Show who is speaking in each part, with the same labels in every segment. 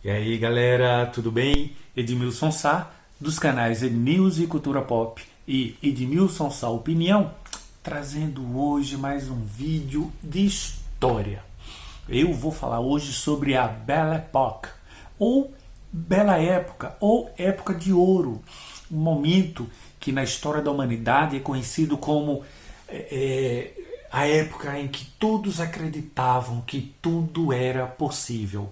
Speaker 1: E aí galera, tudo bem? Edmilson Sá, dos canais Ednews e Cultura Pop e Edmilson Sá Opinião, trazendo hoje mais um vídeo de história. Eu vou falar hoje sobre a Belle Époque, ou Bela Época, ou Época de Ouro, um momento que na história da humanidade é conhecido como a época em que todos acreditavam que tudo era possível.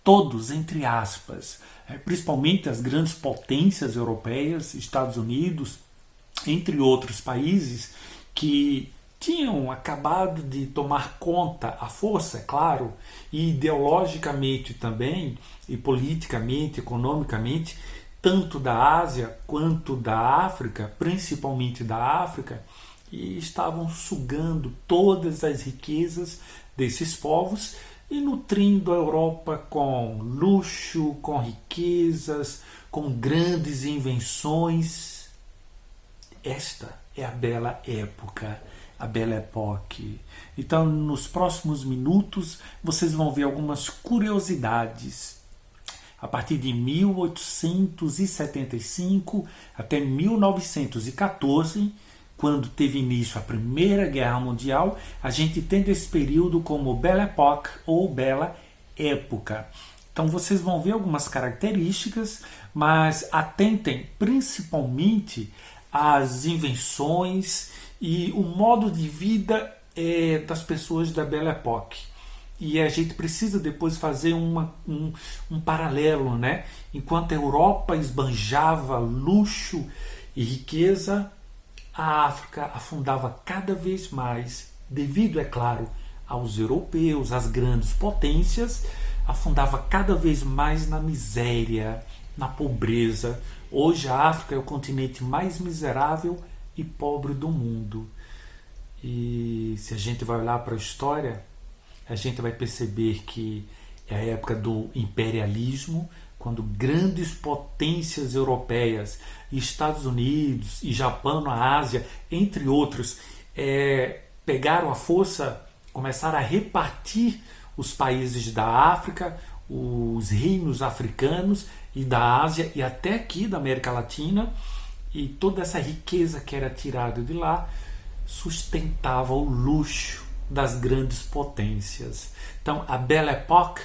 Speaker 1: Todos, entre aspas, principalmente as grandes potências europeias, Estados Unidos, entre outros países, que tinham acabado de tomar conta, à força, é claro, e ideologicamente também, e politicamente, economicamente, tanto da Ásia quanto da África, principalmente da África, e estavam sugando todas as riquezas desses povos e nutrindo a Europa com luxo, com riquezas, com grandes invenções. Esta é a Bela Época, a Belle Époque. Então, nos próximos minutos, vocês vão ver algumas curiosidades. A partir de 1875 até 1914, quando teve início a Primeira Guerra Mundial, a gente entende esse período como Belle Époque ou Bela Época. Então vocês vão ver algumas características, mas atentem principalmente às invenções e o modo de vida das pessoas da Belle Époque. E a gente precisa depois fazer um paralelo, né? Enquanto a Europa esbanjava luxo e riqueza, a África afundava cada vez mais, devido, é claro, aos europeus, às grandes potências, afundava cada vez mais na miséria, na pobreza. Hoje a África é o continente mais miserável e pobre do mundo. E se a gente vai olhar para a história, a gente vai perceber que é a época do imperialismo, quando grandes potências europeias, Estados Unidos e Japão na Ásia, entre outros, pegaram a força, começaram a repartir os países da África, os reinos africanos e da Ásia e até aqui da América Latina, e toda essa riqueza que era tirada de lá sustentava o luxo das grandes potências. Então a Belle Époque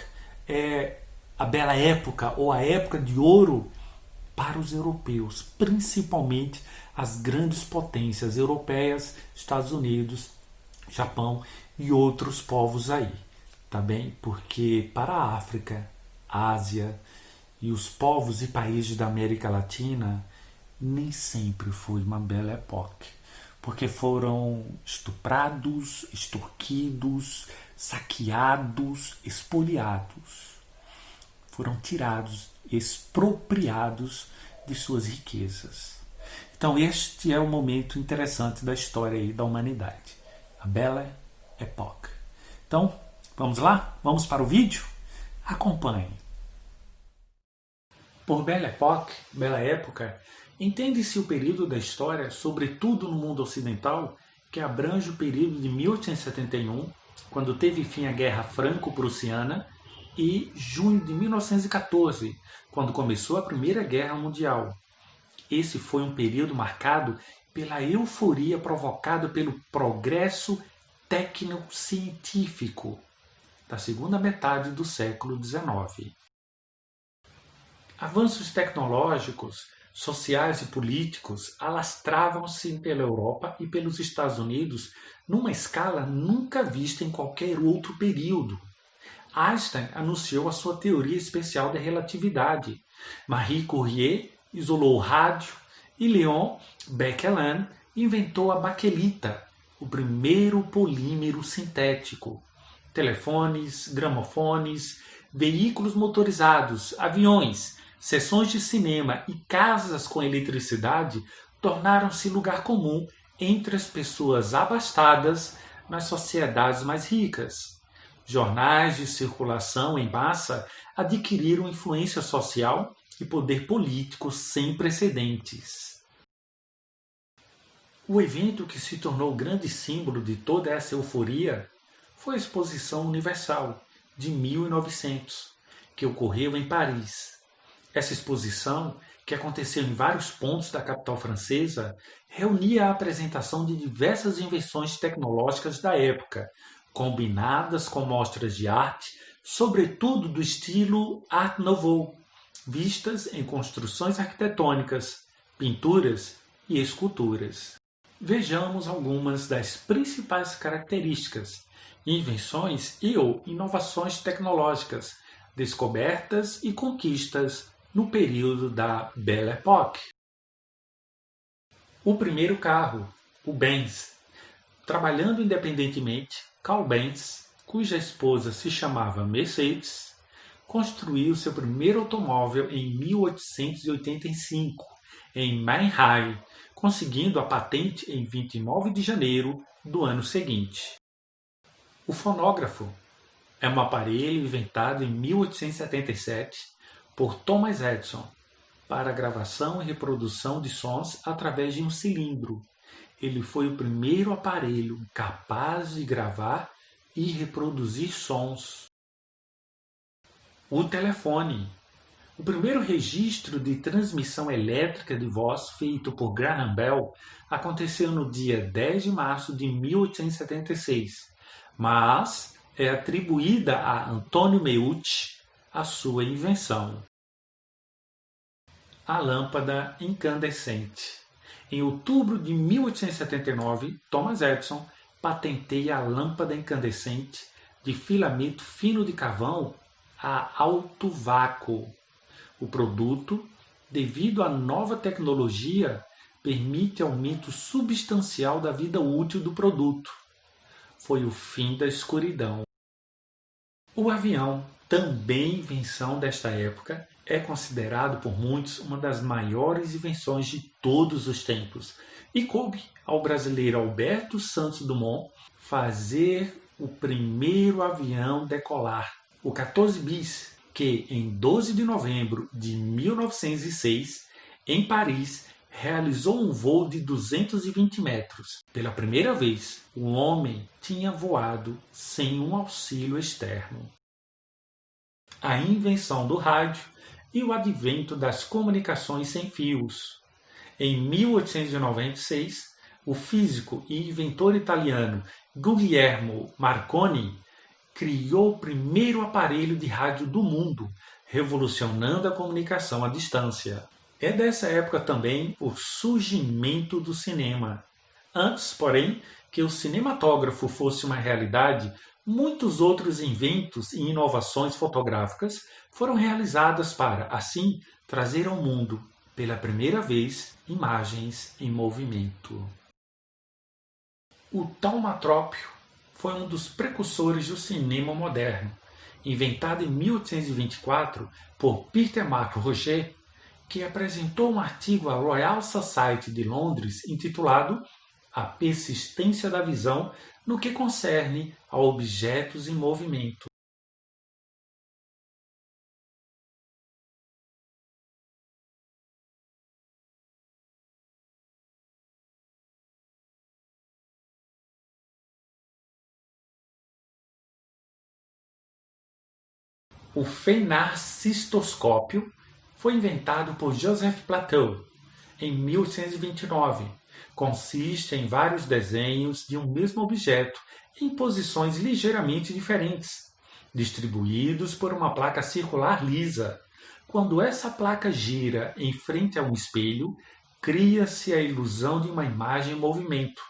Speaker 1: é a Bela Época ou a Época de Ouro para os europeus, principalmente as grandes potências europeias, Estados Unidos, Japão e outros povos aí, tá bem? Porque para a África, Ásia e os povos e países da América Latina nem sempre foi uma Belle Époque, porque foram estuprados, extorquidos, saqueados, espoliados. Foram tirados, expropriados de suas riquezas. Então este é o momento interessante da história aí da humanidade, a Belle Époque. Então, vamos lá? Vamos para o vídeo? Acompanhe. Por Belle Époque, Bela Época, entende-se o período da história, sobretudo no mundo ocidental, que abrange o período de 1871, quando teve fim a Guerra Franco-Prussiana, e junho de 1914, quando começou a Primeira Guerra Mundial. Esse foi um período marcado pela euforia provocada pelo progresso técnico-científico da segunda metade do século XIX. Avanços tecnológicos, sociais e políticos alastravam-se pela Europa e pelos Estados Unidos numa escala nunca vista em qualquer outro período. Einstein anunciou a sua teoria especial da relatividade. Marie Curie isolou o rádio e Léon Becquerel inventou a baquelita, o primeiro polímero sintético. Telefones, gramofones, veículos motorizados, aviões, sessões de cinema e casas com eletricidade tornaram-se lugar comum entre as pessoas abastadas nas sociedades mais ricas. Jornais de circulação em massa adquiriram influência social e poder político sem precedentes. O evento que se tornou o grande símbolo de toda essa euforia foi a Exposição Universal, de 1900, que ocorreu em Paris. Essa exposição, que aconteceu em vários pontos da capital francesa, reunia a apresentação de diversas invenções tecnológicas da época, combinadas com mostras de arte, sobretudo do estilo Art Nouveau, vistas em construções arquitetônicas, pinturas e esculturas. Vejamos algumas das principais características, invenções e/ou inovações tecnológicas, descobertas e conquistas no período da Belle Époque. O primeiro carro, o Benz. Trabalhando independentemente, Carl Benz, cuja esposa se chamava Mercedes, construiu seu primeiro automóvel em 1885, em Mannheim, conseguindo a patente em 29 de janeiro do ano seguinte. O fonógrafo é um aparelho inventado em 1877 por Thomas Edison para gravação e reprodução de sons através de um cilindro. Ele foi o primeiro aparelho capaz de gravar e reproduzir sons. O telefone. O primeiro registro de transmissão elétrica de voz feito por Graham Bell aconteceu no dia 10 de março de 1876, mas é atribuída a Antonio Meucci a sua invenção. A lâmpada incandescente. Em outubro de 1879, Thomas Edison patenteia a lâmpada incandescente de filamento fino de carvão a alto vácuo. O produto, devido à nova tecnologia, permite aumento substancial da vida útil do produto. Foi o fim da escuridão. O avião, também invenção desta época, é considerado por muitos uma das maiores invenções de todos os tempos e coube ao brasileiro Alberto Santos Dumont fazer o primeiro avião decolar, o 14 bis, que em 12 de novembro de 1906, em Paris, realizou um voo de 220 metros. Pela primeira vez, o homem tinha voado sem um auxílio externo. A invenção do rádio e o advento das comunicações sem fios. Em 1896, o físico e inventor italiano Guglielmo Marconi criou o primeiro aparelho de rádio do mundo, revolucionando a comunicação à distância. É dessa época também o surgimento do cinema. Antes, porém, que o cinematógrafo fosse uma realidade, muitos outros inventos e inovações fotográficas foram realizadas para, assim, trazer ao mundo, pela primeira vez, imagens em movimento. O taumatrópio foi um dos precursores do cinema moderno, inventado em 1824 por Peter Mark Roget, que apresentou um artigo à Royal Society de Londres intitulado A Persistência da Visão no que concerne a objetos em movimento. O fenarcistoscópio foi inventado por Joseph Plateau em 1829. Consiste em vários desenhos de um mesmo objeto em posições ligeiramente diferentes, distribuídos por uma placa circular lisa. Quando essa placa gira em frente a um espelho, cria-se a ilusão de uma imagem em movimento.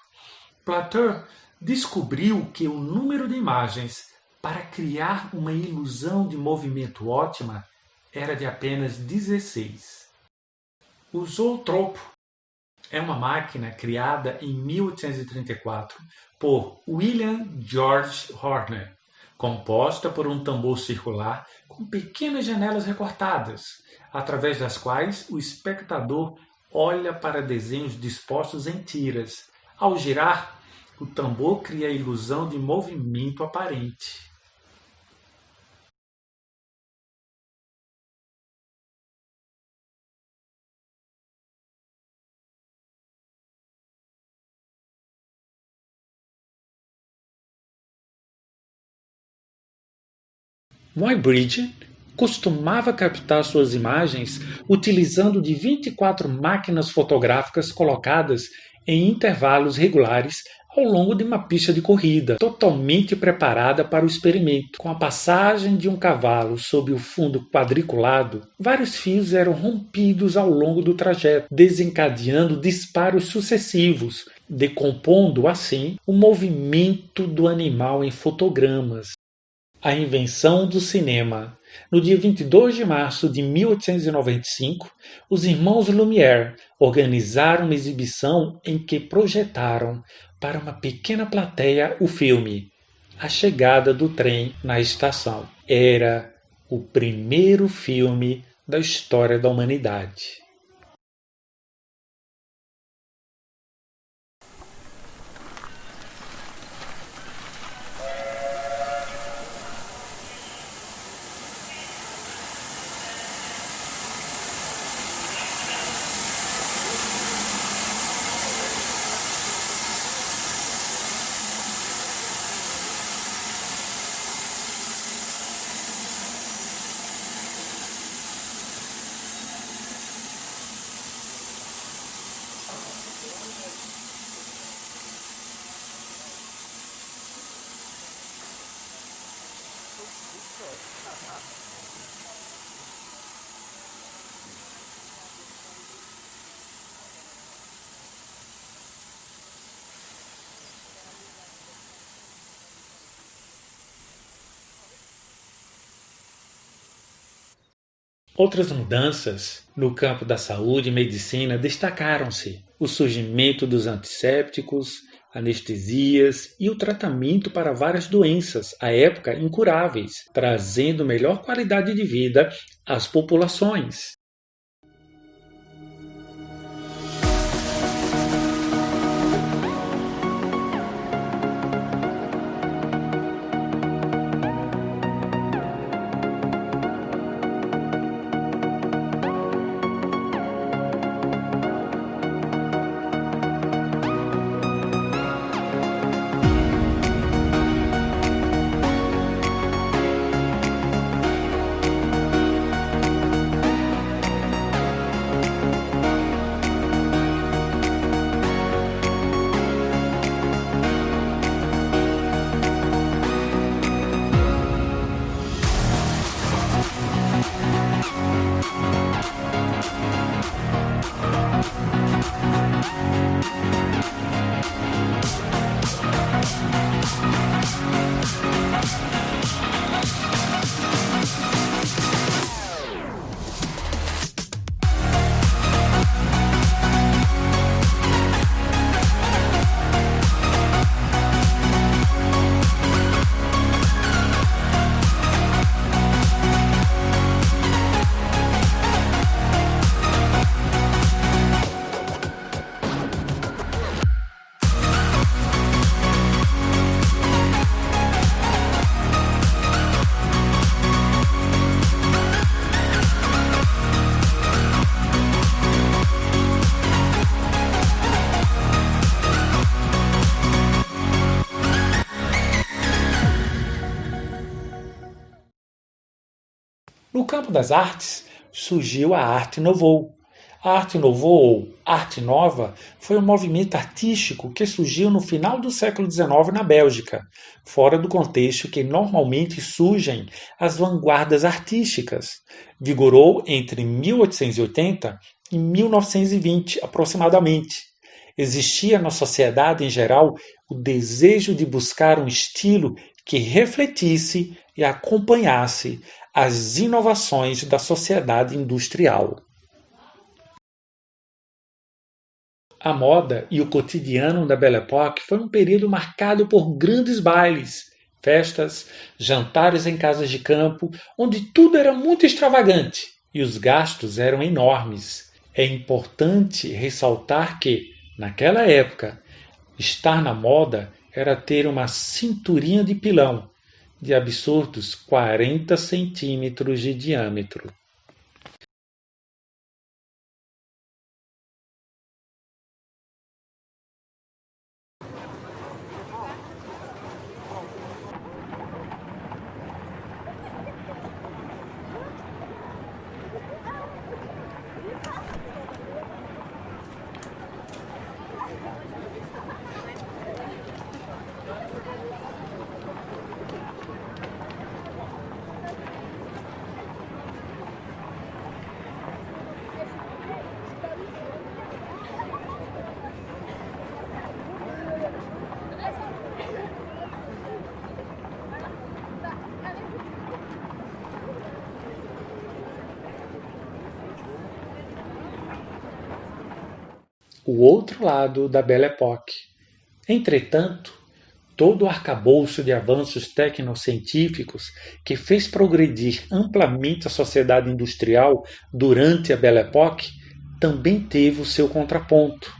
Speaker 1: Plateau descobriu que o número de imagens para criar uma ilusão de movimento ótima era de apenas 16. O zootropo é uma máquina criada em 1834 por William George Horner, composta por um tambor circular com pequenas janelas recortadas, através das quais o espectador olha para desenhos dispostos em tiras. Ao girar, o tambor cria a ilusão de movimento aparente. Muybridge costumava captar suas imagens utilizando de 24 máquinas fotográficas colocadas em intervalos regulares ao longo de uma pista de corrida, totalmente preparada para o experimento. Com a passagem de um cavalo sob o fundo quadriculado, vários fios eram rompidos ao longo do trajeto, desencadeando disparos sucessivos, decompondo assim o movimento do animal em fotogramas. A invenção do cinema. No dia 22 de março de 1895, os irmãos Lumière organizaram uma exibição em que projetaram para uma pequena plateia o filme A Chegada do Trem na Estação. Era o primeiro filme da história da humanidade. Outras mudanças no campo da saúde e medicina destacaram-se o surgimento dos antissépticos, anestesias e o tratamento para várias doenças, à época incuráveis, trazendo melhor qualidade de vida às populações. No campo das artes, surgiu a Arte Nouveau. A Arte Nouveau, ou Arte Nova, foi um movimento artístico que surgiu no final do século XIX na Bélgica, fora do contexto que normalmente surgem as vanguardas artísticas. Vigorou entre 1880 e 1920, aproximadamente. Existia na sociedade em geral o desejo de buscar um estilo que refletisse e acompanhasse as inovações da sociedade industrial. A moda e o cotidiano da Belle Époque foi um período marcado por grandes bailes, festas, jantares em casas de campo, onde tudo era muito extravagante e os gastos eram enormes. É importante ressaltar que, naquela época, estar na moda era ter uma cinturinha de pilão de absurdos 40 centímetros de diâmetro. o outro lado da Belle Époque. Entretanto, todo o arcabouço de avanços tecnocientíficos que fez progredir amplamente a sociedade industrial durante a Belle Époque também teve o seu contraponto.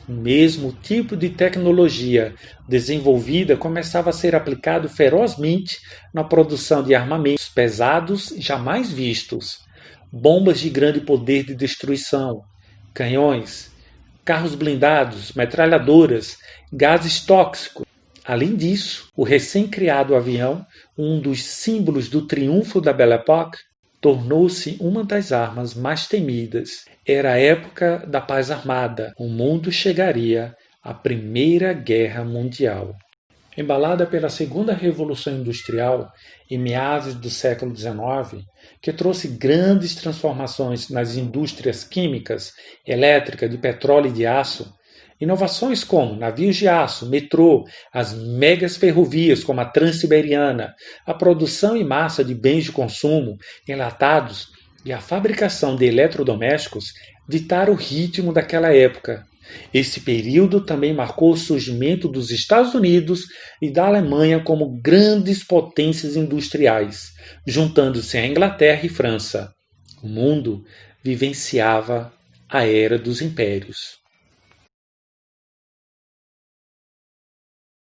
Speaker 1: O mesmo tipo de tecnologia desenvolvida começava a ser aplicado ferozmente na produção de armamentos pesados jamais vistos, bombas de grande poder de destruição, canhões, carros blindados, metralhadoras, gases tóxicos. Além disso, o recém-criado avião, um dos símbolos do triunfo da Belle Époque, tornou-se uma das armas mais temidas. Era a época da paz armada. O mundo chegaria à Primeira Guerra Mundial. Embalada pela Segunda Revolução Industrial, em meados do século XIX, que trouxe grandes transformações nas indústrias químicas, elétrica, de petróleo e de aço, inovações como navios de aço, metrô, as megas ferrovias como a Transiberiana, a produção em massa de bens de consumo, enlatados e a fabricação de eletrodomésticos ditaram o ritmo daquela época. Esse período também marcou o surgimento dos Estados Unidos e da Alemanha como grandes potências industriais, juntando-se a Inglaterra e França. O mundo vivenciava a Era dos Impérios.